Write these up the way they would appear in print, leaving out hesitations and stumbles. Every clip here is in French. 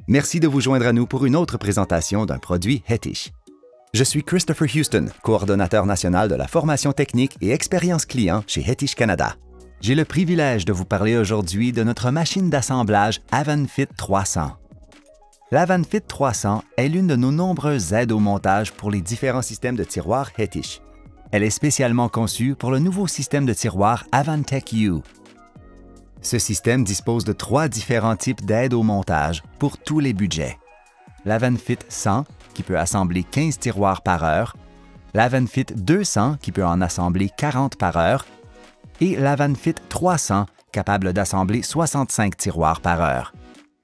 Merci de vous joindre à nous pour une autre présentation d'un produit Hettich. Je suis Christopher Houston, coordonnateur national de la formation technique et expérience client chez Hettich Canada. J'ai le privilège de vous parler aujourd'hui de notre machine d'assemblage Avanfit 300. L'Avanfit 300 est l'une de nos nombreuses aides au montage pour les différents systèmes de tiroirs Hettich. Elle est spécialement conçue pour le nouveau système de tiroirs Avantech U. Ce système dispose de 3 différents types d'aides au montage pour tous les budgets. L'Avanfit 100, qui peut assembler 15 tiroirs par heure, l'Avanfit 200, qui peut en assembler 40 par heure, et l'Avanfit 300, capable d'assembler 65 tiroirs par heure.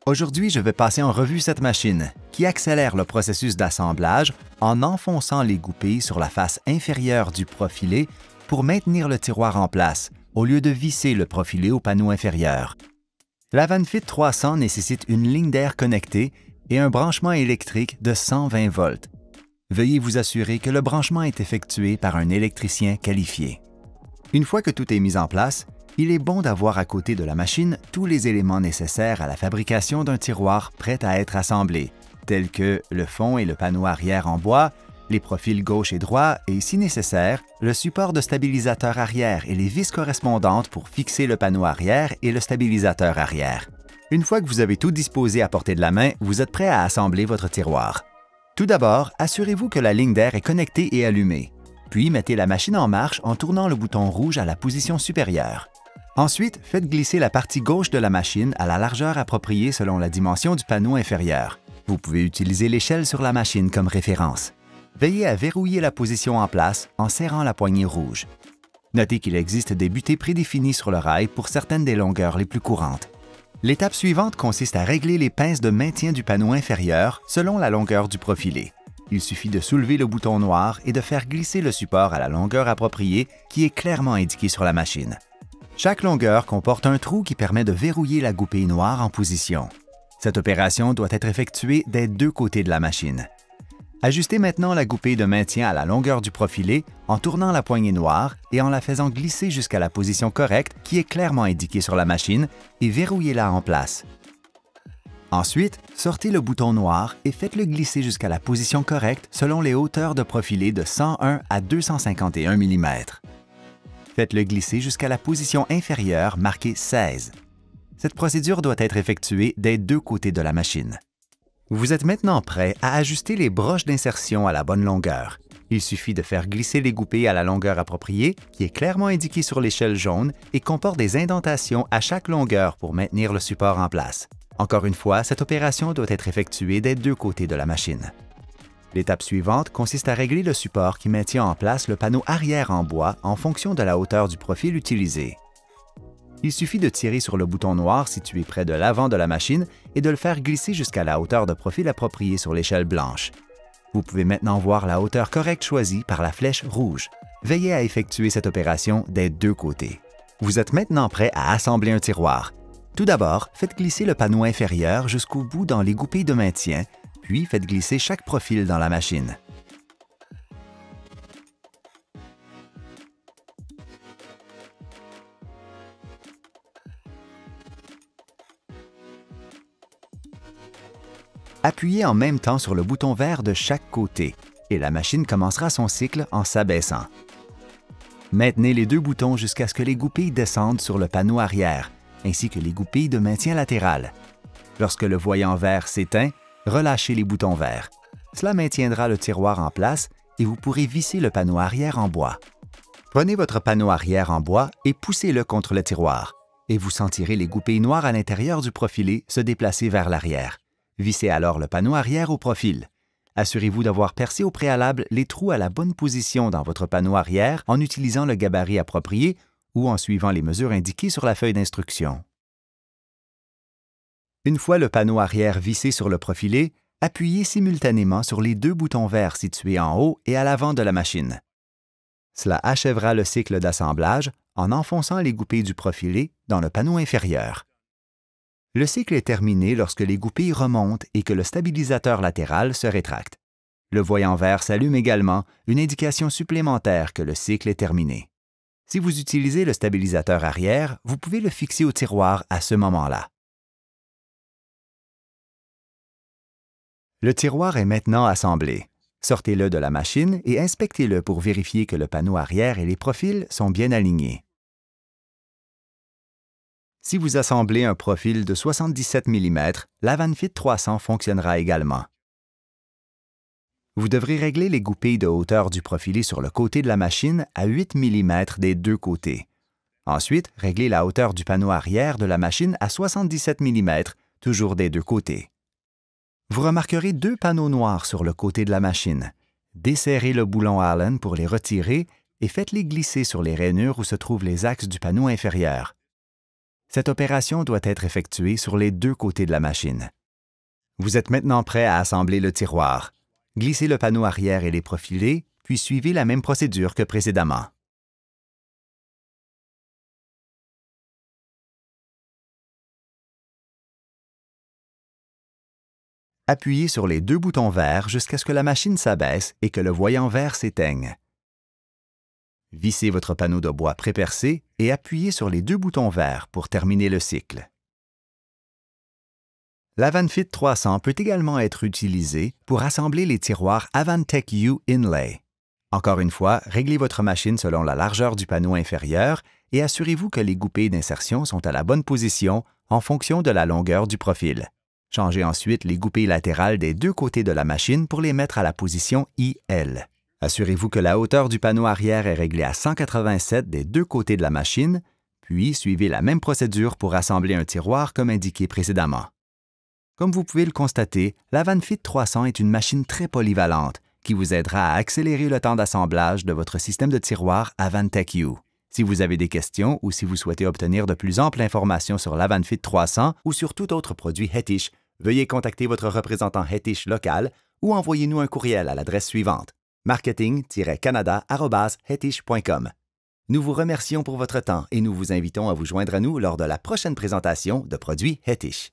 Aujourd'hui, je vais passer en revue cette machine, qui accélère le processus d'assemblage en enfonçant les goupilles sur la face inférieure du profilé pour maintenir le tiroir en place, au lieu de visser le profilé au panneau inférieur. L'Avanfit 300 nécessite une ligne d'air connectée et un branchement électrique de 120 volts. Veuillez vous assurer que le branchement est effectué par un électricien qualifié. Une fois que tout est mis en place, il est bon d'avoir à côté de la machine tous les éléments nécessaires à la fabrication d'un tiroir prêt à être assemblé, tels que le fond et le panneau arrière en bois, les profils gauche et droit et, si nécessaire, le support de stabilisateur arrière et les vis correspondantes pour fixer le panneau arrière et le stabilisateur arrière. Une fois que vous avez tout disposé à portée de la main, vous êtes prêt à assembler votre tiroir. Tout d'abord, assurez-vous que la ligne d'air est connectée et allumée. Puis, mettez la machine en marche en tournant le bouton rouge à la position supérieure. Ensuite, faites glisser la partie gauche de la machine à la largeur appropriée selon la dimension du panneau inférieur. Vous pouvez utiliser l'échelle sur la machine comme référence. Veillez à verrouiller la position en place en serrant la poignée rouge. Notez qu'il existe des butées prédéfinies sur le rail pour certaines des longueurs les plus courantes. L'étape suivante consiste à régler les pinces de maintien du panneau inférieur selon la longueur du profilé. Il suffit de soulever le bouton noir et de faire glisser le support à la longueur appropriée qui est clairement indiquée sur la machine. Chaque longueur comporte un trou qui permet de verrouiller la goupille noire en position. Cette opération doit être effectuée des deux côtés de la machine. Ajustez maintenant la goupille de maintien à la longueur du profilé en tournant la poignée noire et en la faisant glisser jusqu'à la position correcte qui est clairement indiquée sur la machine et verrouillez-la en place. Ensuite, sortez le bouton noir et faites-le glisser jusqu'à la position correcte selon les hauteurs de profilé de 101 à 251 mm. Faites-le glisser jusqu'à la position inférieure marquée 16. Cette procédure doit être effectuée des deux côtés de la machine. Vous êtes maintenant prêt à ajuster les broches d'insertion à la bonne longueur. Il suffit de faire glisser les goupilles à la longueur appropriée, qui est clairement indiquée sur l'échelle jaune et comporte des indentations à chaque longueur pour maintenir le support en place. Encore une fois, cette opération doit être effectuée des deux côtés de la machine. L'étape suivante consiste à régler le support qui maintient en place le panneau arrière en bois en fonction de la hauteur du profil utilisé. Il suffit de tirer sur le bouton noir situé près de l'avant de la machine et de le faire glisser jusqu'à la hauteur de profil appropriée sur l'échelle blanche. Vous pouvez maintenant voir la hauteur correcte choisie par la flèche rouge. Veillez à effectuer cette opération des deux côtés. Vous êtes maintenant prêt à assembler un tiroir. Tout d'abord, faites glisser le panneau inférieur jusqu'au bout dans les goupilles de maintien, puis faites glisser chaque profil dans la machine. Appuyez en même temps sur le bouton vert de chaque côté et la machine commencera son cycle en s'abaissant. Maintenez les deux boutons jusqu'à ce que les goupilles descendent sur le panneau arrière, ainsi que les goupilles de maintien latérales. Lorsque le voyant vert s'éteint, relâchez les boutons verts. Cela maintiendra le tiroir en place et vous pourrez visser le panneau arrière en bois. Prenez votre panneau arrière en bois et poussez-le contre le tiroir, et vous sentirez les goupilles noires à l'intérieur du profilé se déplacer vers l'arrière. Vissez alors le panneau arrière au profil. Assurez-vous d'avoir percé au préalable les trous à la bonne position dans votre panneau arrière en utilisant le gabarit approprié ou en suivant les mesures indiquées sur la feuille d'instruction. Une fois le panneau arrière vissé sur le profilé, appuyez simultanément sur les deux boutons verts situés en haut et à l'avant de la machine. Cela achèvera le cycle d'assemblage en enfonçant les goupilles du profilé dans le panneau inférieur. Le cycle est terminé lorsque les goupilles remontent et que le stabilisateur latéral se rétracte. Le voyant vert s'allume également, une indication supplémentaire que le cycle est terminé. Si vous utilisez le stabilisateur arrière, vous pouvez le fixer au tiroir à ce moment-là. Le tiroir est maintenant assemblé. Sortez-le de la machine et inspectez-le pour vérifier que le panneau arrière et les profils sont bien alignés. Si vous assemblez un profil de 77 mm, la VanFit 300 fonctionnera également. Vous devrez régler les goupilles de hauteur du profilé sur le côté de la machine à 8 mm des deux côtés. Ensuite, réglez la hauteur du panneau arrière de la machine à 77 mm, toujours des deux côtés. Vous remarquerez deux panneaux noirs sur le côté de la machine. Desserrez le boulon Allen pour les retirer et faites-les glisser sur les rainures où se trouvent les axes du panneau inférieur. Cette opération doit être effectuée sur les deux côtés de la machine. Vous êtes maintenant prêt à assembler le tiroir. Glissez le panneau arrière et les profilés, puis suivez la même procédure que précédemment. Appuyez sur les deux boutons verts jusqu'à ce que la machine s'abaisse et que le voyant vert s'éteigne. Vissez votre panneau de bois prépercé et appuyez sur les deux boutons verts pour terminer le cycle. La VanFit 300 peut également être utilisée pour assembler les tiroirs Avantech U Inlay. Encore une fois, réglez votre machine selon la largeur du panneau inférieur et assurez-vous que les goupilles d'insertion sont à la bonne position en fonction de la longueur du profil. Changez ensuite les goupilles latérales des deux côtés de la machine pour les mettre à la position IL. Assurez-vous que la hauteur du panneau arrière est réglée à 187 des deux côtés de la machine, puis suivez la même procédure pour assembler un tiroir comme indiqué précédemment. Comme vous pouvez le constater, la VanFit 300 est une machine très polyvalente qui vous aidera à accélérer le temps d'assemblage de votre système de tiroir Avantech U. Si vous avez des questions ou si vous souhaitez obtenir de plus amples informations sur la VanFit 300 ou sur tout autre produit Hettich, veuillez contacter votre représentant Hettich local ou envoyez-nous un courriel à l'adresse suivante: marketing-canada@hettich.com. Nous vous remercions pour votre temps et nous vous invitons à vous joindre à nous lors de la prochaine présentation de produits Hettich.